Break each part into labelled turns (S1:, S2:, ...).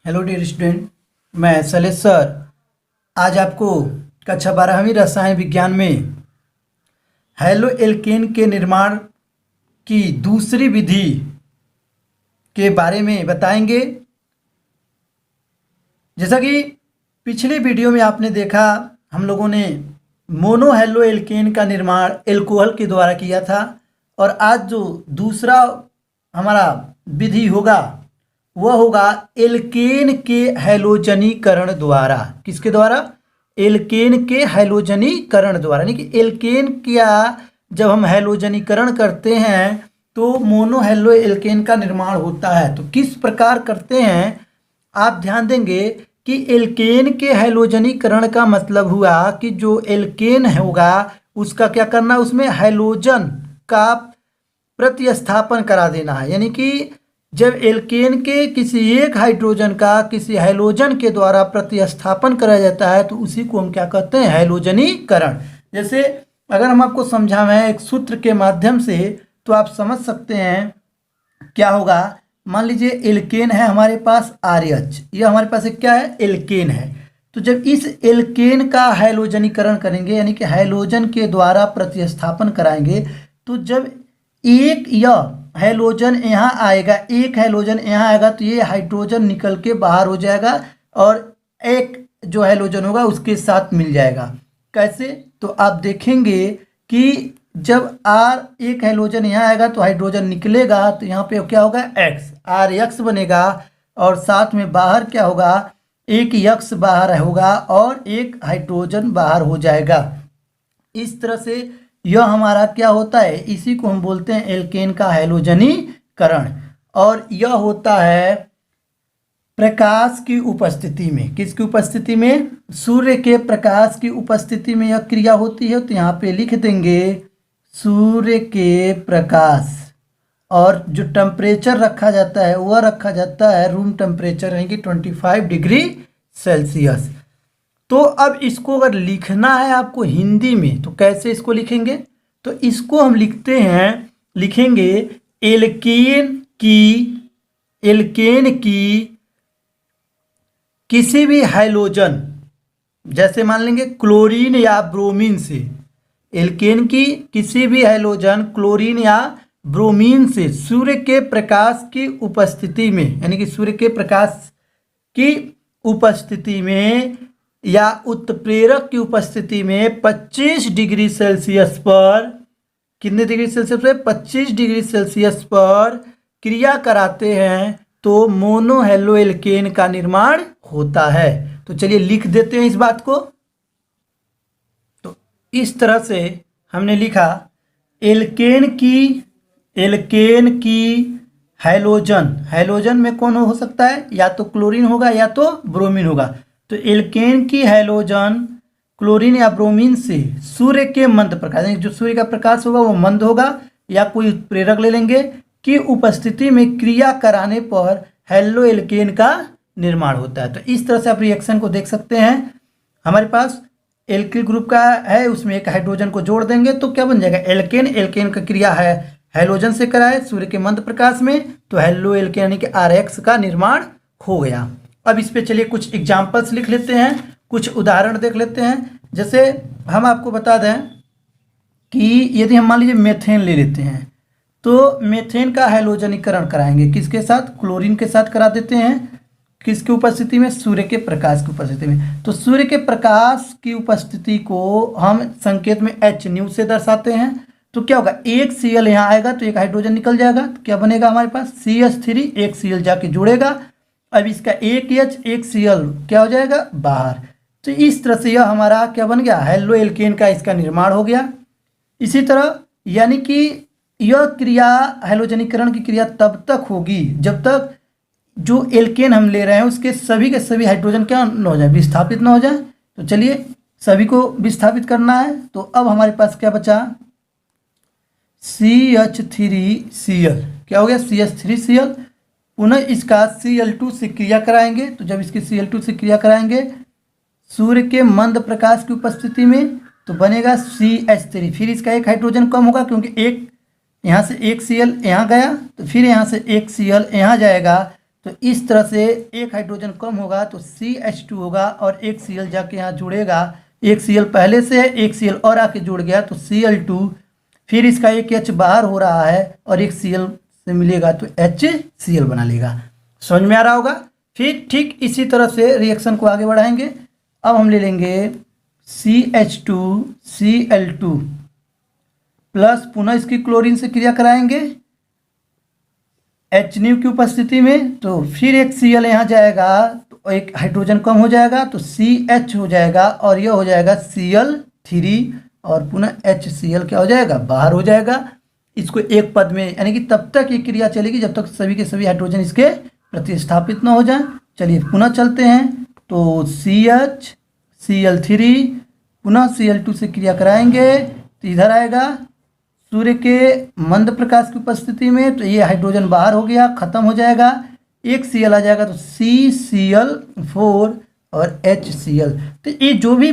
S1: Hello dear student, मैं Shailesh sir आज आपको कक्षा 12वीं रसायन विज्ञान में हैलो एल्केन के निर्माण की दूसरी विधि के बारे में बताएंगे। जैसा कि पिछले वीडियो में आपने देखा, हम लोगों ने मोनो हैलो एल्केन का निर्माण एल्कोहल के द्वारा किया था और आज जो दूसरा हमारा विधि होगा वह होगा एल्केन के हैलोजनीकरण द्वारा। किसके द्वारा? एल्केन के हैलोजनीकरण द्वारा। यानी कि एल्केन का जब हम हैलोजनीकरण करते हैं तो मोनो हैलो एल्केन का निर्माण होता है। तो किस प्रकार करते हैं आप ध्यान देंगे कि एल्केन के हैलोजनीकरण का मतलब हुआ कि जो एल्केन होगा उसका क्या करना, उसमें हैलोजन का प्रतिस्थापन करा देना है। यानी कि जब एल्केन के किसी एक हाइड्रोजन का किसी हैलोजन के द्वारा प्रतिस्थापन कराया जाता है तो उसी को हम क्या कहते हैं, हैलोजनीकरण। जैसे अगर हम आपको समझाएं एक सूत्र के माध्यम से तो आप समझ सकते हैं क्या होगा। मान लीजिए एल्केन है हमारे पास RH, ये हमारे पास एक क्या है, एल्केन है। तो जब इस एल्केन का हैलोजनीकरण करेंगे यानी कि हैलोजन के द्वारा प्रतिस्थापन कराएंगे तो जब एक यह हैलोजन यहाँ आएगा, एक हैलोजन यहाँ आएगा तो ये हाइड्रोजन निकल के बाहर हो जाएगा और एक जो हैलोजन होगा उसके साथ मिल जाएगा। कैसे? तो आप देखेंगे कि जब एक हैलोजन यहाँ आएगा तो हाइड्रोजन निकलेगा तो यहाँ पे क्या होगा, RX बनेगा और साथ में बाहर क्या होगा, एक X बाहर होगा और एक हाइड्रोजन बाहर हो जाएगा। इस तरह से यह हमारा क्या होता है, इसी को हम बोलते हैं एल्केन का हैलोजनीकरण। और यह होता है प्रकाश की उपस्थिति में। किसकी उपस्थिति में? सूर्य के प्रकाश की उपस्थिति में यह क्रिया होती है। तो यहाँ पे लिख देंगे सूर्य के प्रकाश, और जो टेम्परेचर रखा जाता है वह रखा जाता है रूम टेम्परेचर यानी कि 25 डिग्री सेल्सियस। तो अब इसको अगर लिखना है आपको हिंदी में तो कैसे इसको लिखेंगे? तो इसको हम लिखेंगे एल्केन की किसी भी हैलोजन, जैसे मान लेंगे क्लोरीन या ब्रोमीन से, एल्केन की किसी भी हैलोजन क्लोरीन या ब्रोमीन से सूर्य के प्रकाश की उपस्थिति में, यानी कि सूर्य के प्रकाश की उपस्थिति में या उत्प्रेरक की उपस्थिति में 25 डिग्री सेल्सियस पर, कितने डिग्री सेल्सियस पर? 25 डिग्री सेल्सियस पर क्रिया कराते हैं तो मोनो हैलो एल्केन का निर्माण होता है। तो चलिए लिख देते हैं इस बात को। तो इस तरह से हमने लिखा एल्केन की हैलोजन में कौन हो सकता है, या तो क्लोरीन होगा या तो ब्रोमीन होगा। तो एल्केन की हैलोजन क्लोरीन या ब्रोमीन से सूर्य के मंद प्रकाश, जो सूर्य का प्रकाश होगा वो मंद होगा या कोई उत्प्रेरक ले लेंगे, की उपस्थिति में क्रिया कराने पर हैलो एल्केन का निर्माण होता है। तो इस तरह से आप रिएक्शन को देख सकते हैं। हमारे पास एल्किल ग्रुप का है, उसमें एक हाइड्रोजन को जोड़ देंगे तो क्या बन जाएगा, एल्केन का क्रिया है हैलोजन से कराए सूर्य के मंद प्रकाश में तो हैलो एल्केन यानी कि RX का निर्माण हो गया। अब इस पे चलिए कुछ एग्जाम्पल्स लिख लेते हैं, कुछ उदाहरण देख लेते हैं। जैसे हम आपको बता दें कि यदि हम मान लीजिए मेथेन ले लेते हैं तो मेथेन का हैलोजनीकरण कराएंगे किसके साथ, क्लोरीन के साथ करा देते हैं। किसकी उपस्थिति में? सूर्य के प्रकाश की उपस्थिति में। तो सूर्य के प्रकाश की उपस्थिति को हम संकेत में HNu से दर्शाते हैं। तो क्या होगा, एक Cl यहाँ आएगा तो एक हाइड्रोजन निकल जाएगा तो क्या बनेगा हमारे पास, CH3, एक Cl जाके जुड़ेगा। अब इसका एक H एक Cl क्या हो जाएगा, बाहर। तो इस तरह से यह हमारा क्या बन गया, हैलो एल्केन का इसका निर्माण हो गया। इसी तरह यानी कि यह क्रिया हैलोजनीकरण की क्रिया तब तक होगी जब तक जो एल्केन हम ले रहे हैं उसके सभी के सभी हाइड्रोजन क्या न हो जाए, विस्थापित न हो जाए। तो चलिए सभी को विस्थापित करना है। तो अब हमारे पास क्या बचा, CH3Cl, क्या हो गया, CH3Cl। पुनः इसका Cl2 से क्रिया कराएंगे। तो जब इसकी Cl2 से क्रिया कराएंगे सूर्य के मंद प्रकाश की उपस्थिति में तो बनेगा CH3। फिर इसका एक हाइड्रोजन कम होगा क्योंकि एक यहाँ से एक Cl यहाँ गया तो फिर यहाँ से एक Cl यहाँ जाएगा तो इस तरह से एक हाइड्रोजन कम होगा तो CH2 होगा और एक Cl जाके यहाँ जुड़ेगा, एक Cl पहले से है, एक Cl और आके जुड़ गया तो Cl2, फिर इसका एक H बाहर हो रहा है और एक Cl से मिलेगा तो HCl बना लेगा। समझ में आ रहा होगा। फिर ठीक इसी तरह से रिएक्शन को आगे बढ़ाएंगे। अब हम ले लेंगे CH2Cl2 प्लस पुनः इसकी क्लोरीन से क्रिया कराएंगे H की उपस्थिति में, तो फिर एक Cl यहाँ जाएगा तो एक हाइड्रोजन कम हो जाएगा तो CH हो जाएगा और यह हो जाएगा Cl3 और पुनः HCl क्या हो जाएगा, बाहर हो जाएगा। इसको एक पद में, यानी कि तब तक ये क्रिया चलेगी जब तक सभी के सभी हाइड्रोजन इसके प्रतिस्थापित न हो जाए। चलिए पुनः चलते हैं तो CH Cl3 पुनः Cl2 से क्रिया कराएंगे तो इधर आएगा सूर्य के मंद प्रकाश की उपस्थिति में, तो ये हाइड्रोजन बाहर हो गया, खत्म हो जाएगा, एक Cl आ जाएगा तो CCl4 और HCl। तो ये जो भी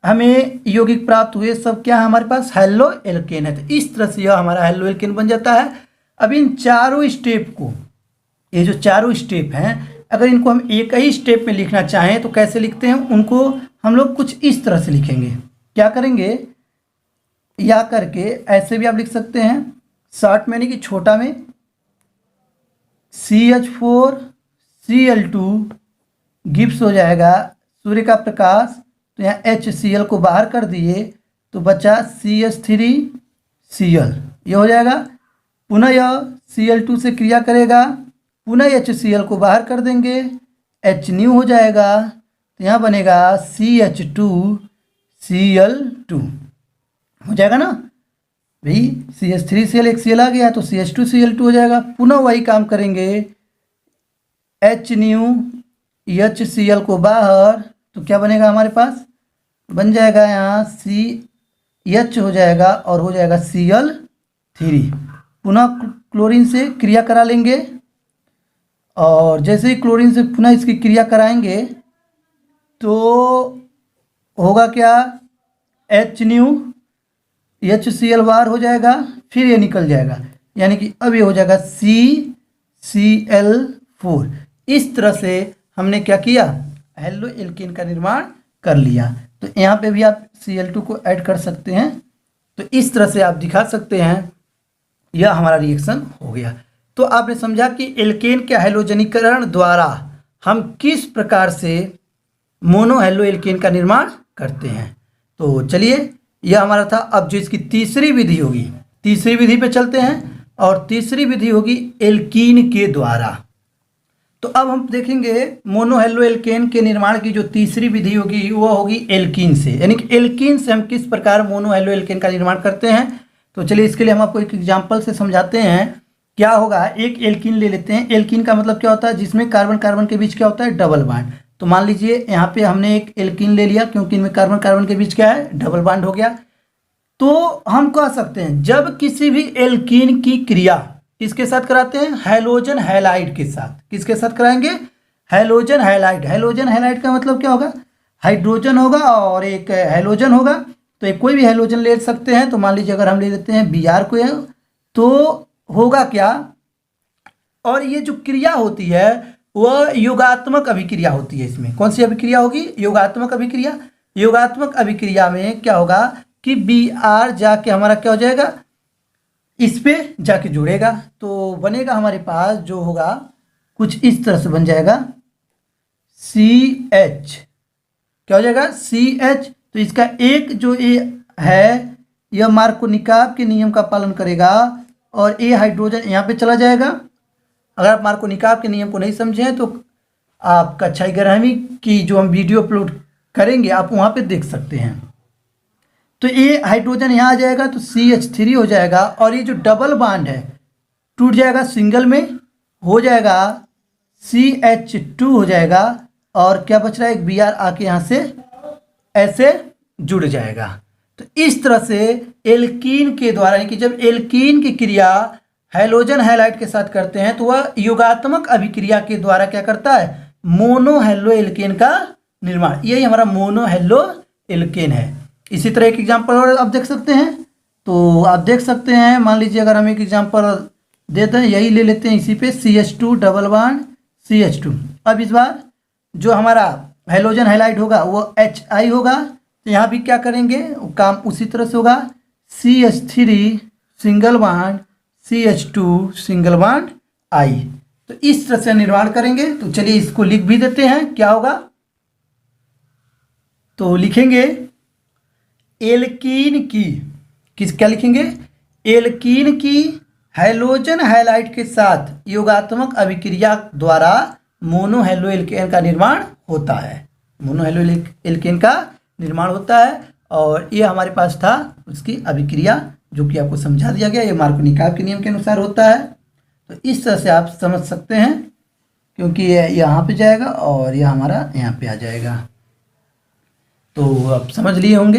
S1: हमें यौगिक प्राप्त हुए सब क्या है, हमारे पास हेलो एल्केन है। तो इस तरह से यह हमारा हेलो एल्केन बन जाता है। अब इन चारों स्टेप को, ये जो चारों स्टेप हैं, अगर इनको हम एक ही स्टेप में लिखना चाहें तो कैसे लिखते हैं, उनको हम लोग कुछ इस तरह से लिखेंगे। क्या करेंगे, या करके ऐसे भी आप लिख सकते हैं शॉर्ट में, यानी कि छोटा में CH4Cl2 गिब्स हो जाएगा सूर्य का प्रकाश, तो यहाँ HCl को बाहर कर दिए तो बचा CH3Cl, ये हो जाएगा। पुनः यह Cl2 से क्रिया करेगा, पुनः HCl को बाहर कर देंगे, H हो जाएगा, तो यहाँ बनेगा CH2Cl2 हो जाएगा ना भाई। CH3Cl एक Cl आ गया तो CH2Cl2 हो जाएगा। पुनः वही काम करेंगे, H HCl को बाहर, तो क्या बनेगा हमारे पास, बन जाएगा यहाँ CH हो जाएगा और हो जाएगा Cl3। पुनः क्लोरीन से क्रिया करा लेंगे और जैसे ही क्लोरीन से पुनः इसकी क्रिया कराएंगे तो होगा क्या, HCl बाहर हो जाएगा, फिर ये निकल जाएगा, यानी कि अब ये हो जाएगा CCl4। इस तरह से हमने क्या किया, हेलो एल्केन का निर्माण कर लिया। तो यहाँ पे भी आप Cl2 को ऐड कर सकते हैं। तो इस तरह से आप दिखा सकते हैं यह हमारा रिएक्शन हो गया। तो आपने समझा कि एल्केन के हैलोजनीकरण द्वारा हम किस प्रकार से मोनो हेलो एल्केन का निर्माण करते हैं। तो चलिए यह हमारा था। अब जो इसकी तीसरी विधि होगी, तीसरी विधि पे चलते हैं और तीसरी विधि होगी एल्कीन के द्वारा। तो अब हम देखेंगे मोनो हेलो एल्केन के निर्माण की जो तीसरी विधि होगी वह होगी एल्कीन से, यानी कि एल्कीन से हम किस प्रकार मोनो हेलो एल्केन का निर्माण करते हैं। तो चलिए इसके लिए हम आपको एक एग्जाम्पल से समझाते हैं। क्या होगा, एक एल्कीन ले लेते हैं। एल्कीन का मतलब क्या होता है, जिसमें कार्बन कार्बन के बीच क्या होता है, डबल बांड। तो मान लीजिए यहाँ पे हमने एक एल्कीन ले लिया क्योंकि इनमें कार्बन कार्बन के बीच क्या है, डबल बांड हो गया। तो हम कह सकते हैं जब किसी भी एल्कीन की क्रिया किसके साथ कराते हैं, हैलोजन हैलाइड के साथ। किसके साथ कराएंगे, हैलोजन हैलाइड। हैलोजन हैलाइड का मतलब क्या होगा, हाइड्रोजन होगा और एक हैलोजन होगा। तो एक कोई भी हैलोजन ले सकते हैं। तो मान लीजिए अगर हम ले लेते हैं Br को, तो होगा क्या, और ये जो क्रिया होती है वह योगात्मक अभिक्रिया होती है। इसमें कौन सी अभिक्रिया होगी, योगात्मक अभिक्रिया। योगात्मक अभिक्रिया में क्या होगा कि Br जाके हमारा क्या हो जाएगा, इस पे जाके जुड़ेगा। तो बनेगा हमारे पास जो होगा कुछ इस तरह से बन जाएगा CH, क्या हो जाएगा CH। तो इसका एक जो ये है यह मार्कोनिकॉव के नियम का पालन करेगा और ये हाइड्रोजन यहाँ पे चला जाएगा। अगर आप मार्कोनिकॉव के नियम को नहीं समझें तो आप कक्षा 11वीं की जो हम वीडियो अपलोड करेंगे आप वहाँ पे देख सकते हैं। तो ये हाइड्रोजन यहाँ आ जाएगा तो CH3 हो जाएगा और ये जो डबल बांड है टूट जाएगा, सिंगल में हो जाएगा CH2 हो जाएगा और क्या बच रहा है, एक Br आके यहाँ से ऐसे जुड़ जाएगा। तो इस तरह से एल्कीन के द्वारा, यानी कि जब एल्कीन की क्रिया हैलोजन हैलाइड के साथ करते हैं तो वह योगात्मक अभिक्रिया के द्वारा क्या करता है, मोनो हेलो एल्केन का निर्माण। यही हमारा मोनो हेलो एल्केन है। इसी तरह एक एग्जांपल और आप देख सकते हैं। तो आप देख सकते हैं, मान लीजिए अगर हम एक एग्जांपल देते हैं, यही ले लेते हैं इसी पे CH2 डबल बांड CH2। अब इस बार जो हमारा हेलोजन हैलाइड होगा वो HI होगा, तो यहाँ भी क्या करेंगे, काम उसी तरह से होगा, CH3 single bond CH2 single bond I। तो इस तरह से निर्माण करेंगे। तो चलिए इसको लिख भी देते हैं, क्या होगा। तो लिखेंगे एल्कीन की, क्या लिखेंगे, एल्कीन की हैलोजन हैलाइड के साथ योगात्मक अभिक्रिया द्वारा मोनोहैलो एल्केन का निर्माण होता है। मोनोहैलो एल्केन का निर्माण होता है, और ये हमारे पास था उसकी अभिक्रिया, जो कि आपको समझा दिया गया। ये मार्कोनिकोव के नियम के अनुसार होता है। तो इस तरह से आप समझ सकते हैं, क्योंकि ये यहाँ पे जाएगा और यह हमारा यहाँ पे आ जाएगा। तो आप समझ लिए होंगे।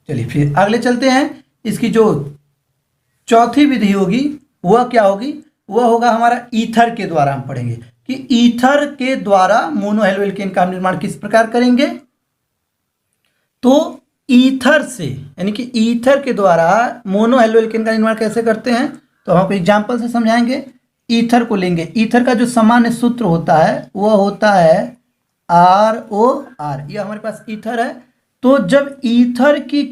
S1: चलिए फिर अगले चलते हैं। इसकी जो चौथी विधि होगी वह क्या होगी, वह होगा हमारा ईथर के द्वारा। हम पढ़ेंगे कि ईथर के द्वारा मोनोहैलो एल्केन का निर्माण किस प्रकार करेंगे। तो ईथर से, यानी कि ईथर के द्वारा मोनोहैलो एल्केन का निर्माण कैसे करते हैं, तो हम आपको एग्जाम्पल से समझाएंगे। ईथर को लेंगे, ईथर का जो सामान्य सूत्र होता है वह होता है ROR। यह हमारे पास ईथर है। तो जब ईथर की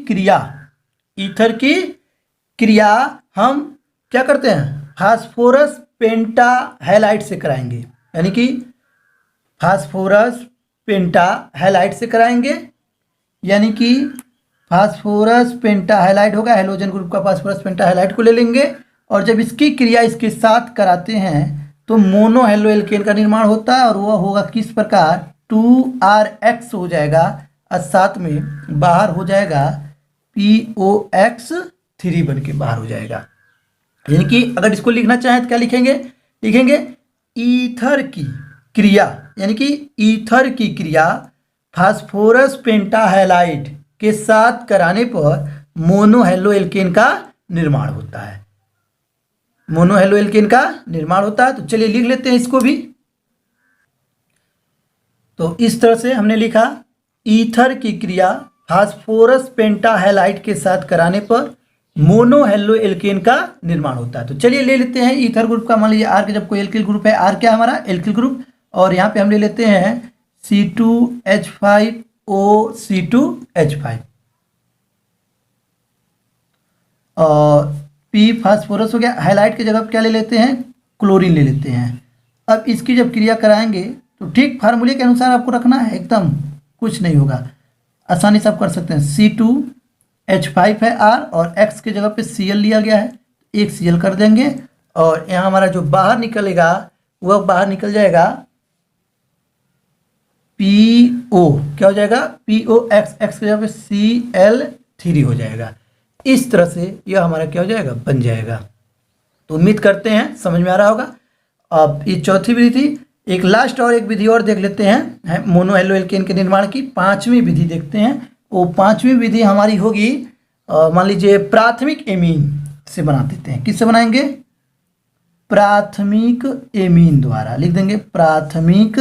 S1: क्रिया हम क्या करते हैं, फास्फोरस पेंटाहैलाइड से कराएंगे, यानी कि फास्फोरस पेंटाहैलाइड से कराएंगे, यानी कि फास्फोरस पेंटाहैलाइड होगा, हैलोजन ग्रुप का फास्फोरस पेंटाहैलाइड को ले लेंगे, और जब इसकी क्रिया इसके साथ कराते हैं तो मोनोहैलो एल्केन का निर्माण होता है। और वह होगा किस प्रकार, 2RX हो जाएगा, और साथ में बाहर हो जाएगा POX3 बन के बाहर हो जाएगा। यानी कि अगर इसको लिखना चाहें तो क्या लिखेंगे, ईथर की क्रिया, यानी कि ईथर की क्रिया फास्फोरस पेंटाहैलाइड के साथ कराने पर मोनोहैलो एल्केन का निर्माण होता है। मोनोहैलो एल्केन का निर्माण होता है। तो चलिए लिख लेते हैं इसको भी। तो इस तरह से हमने लिखा, ईथर की क्रिया फास्फोरस पेंटाहैलाइड के साथ कराने पर मोनोहैलो एल्केन का निर्माण होता है। तो चलिए ले लेते हैं ईथर ग्रुप का, मान लीजिए आर का जब कोई एल्किल ग्रुप है, आर क्या हमारा एल्किल ग्रुप, और यहाँ पे हम ले लेते हैं C2H5O C2H5, और P फास्फोरस हो गया। हैलाइड की जगह क्या ले लेते हैं, क्लोरीन ले लेते हैं। अब इसकी जब क्रिया कराएंगे तो ठीक फार्मूले के अनुसार आपको रखना है, एकदम कुछ नहीं होगा, आसानी से आप कर सकते हैं। C2H5 है R, और X की जगह पे Cl लिया गया है, एक Cl कर देंगे, और यहाँ हमारा जो बाहर निकलेगा वह बाहर निकल जाएगा PO, क्या हो जाएगा, POX, X की जगह पे Cl3 हो जाएगा। इस तरह से यह हमारा क्या हो जाएगा, बन जाएगा। तो उम्मीद करते हैं समझ में आ रहा होगा। अब ये चौथी विधि थी। एक लास्ट और एक विधि और देख लेते हैं मोनोहैलो एल्केन के निर्माण की। पांचवी विधि देखते हैं। वो पांचवी विधि हमारी होगी, मान लीजिए प्राथमिक एमीन से बना देते हैं। किससे बनाएंगे, प्राथमिक एमीन द्वारा। लिख देंगे प्राथमिक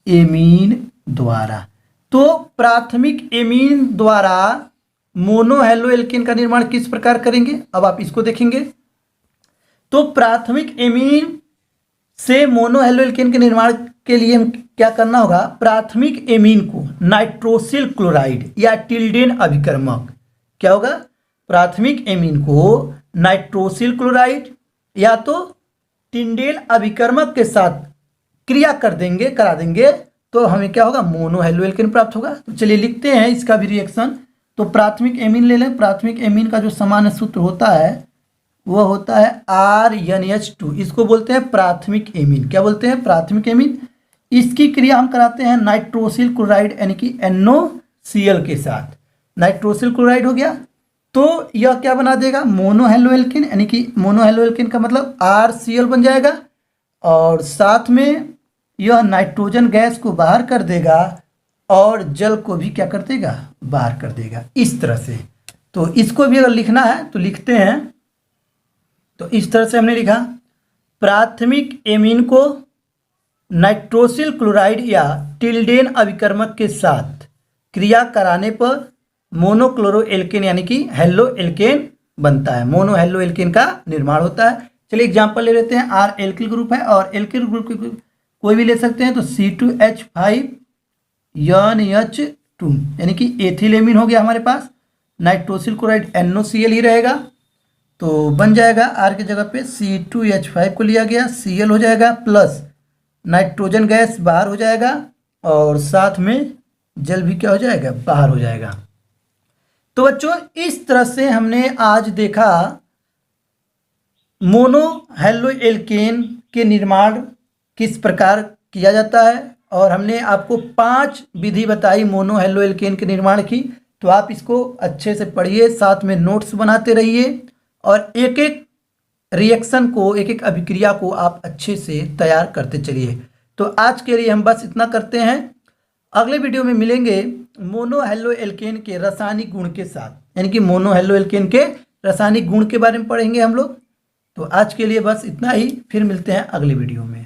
S1: एमीन द्वारा। तो प्राथमिक एमीन द्वारा मोनोहैलो एल्केन का निर्माण किस प्रकार करेंगे, अब आप इसको देखेंगे। तो प्राथमिक एमीन से मोनोहैलो एल्केन के निर्माण के लिए हम क्या करना होगा, प्राथमिक एमीन को नाइट्रोसिल क्लोराइड या टिल्डेन अभिकर्मक, क्या होगा, प्राथमिक एमीन को नाइट्रोसिल क्लोराइड या तो टिंडेल अभिकर्मक के साथ क्रिया करा देंगे, तो हमें क्या होगा, मोनोहैलो एल्केन प्राप्त होगा। तो चलिए लिखते हैं इसका भी रिएक्शन। तो प्राथमिक एमीन ले लें। प्राथमिक एमीन का जो सामान्य सूत्र होता है वह होता है RNH2। इसको बोलते हैं प्राथमिक एमीन। क्या बोलते हैं, प्राथमिक एमीन। इसकी क्रिया हम कराते हैं नाइट्रोसिल क्लोराइड यानी कि NOCl के साथ। नाइट्रोसिल क्लोराइड हो गया, तो यह क्या बना देगा, मोनोहैलो एल्केन, यानी कि मोनोहैलो एल्केन का मतलब RCl बन जाएगा, और साथ में यह नाइट्रोजन गैस को बाहर कर देगा और जल को भी क्या कर देगा, बाहर कर देगा, इस तरह से। तो इसको भी अगर लिखना है तो लिखते हैं। तो इस तरह से हमने लिखा, प्राथमिक एमीन को नाइट्रोसिल क्लोराइड या टिल्डेन अभिकर्मक के साथ क्रिया कराने पर मोनोक्लोरो एल्केन यानी कि हेलो एल्केन बनता है। मोनोहैलो एल्केन का निर्माण होता है। चलिए एग्जांपल ले लेते हैं। R एल्किल ग्रुप है और एल्किल ग्रुप कोई भी ले सकते हैं। तो C2H5 NH2 यानी कि एथिलेमिन हो गया हमारे पास, नाइट्रोसिल क्लोराइड NOCl ही रहेगा। तो बन जाएगा R की जगह पे C2H5 को लिया गया, Cl हो जाएगा, प्लस नाइट्रोजन गैस बाहर हो जाएगा और साथ में जल भी क्या हो जाएगा, बाहर हो जाएगा। तो बच्चों इस तरह से हमने आज देखा मोनो हेलो एल्केन के निर्माण किस प्रकार किया जाता है, और हमने आपको 5 विधि बताई मोनो हेलो एल्केन के निर्माण की। तो आप इसको अच्छे से पढ़िए, साथ में नोट्स बनाते रहिए और एक एक रिएक्शन को, एक एक अभिक्रिया को आप अच्छे से तैयार करते चलिए। तो आज के लिए हम बस इतना करते हैं। अगले वीडियो में मिलेंगे मोनो हेलो एल्केन के रासायनिक गुण के साथ, यानी कि मोनो हेलो एल्केन के रासायनिक गुण के बारे में पढ़ेंगे हम लोग। तो आज के लिए बस इतना ही, फिर मिलते हैं अगले वीडियो में।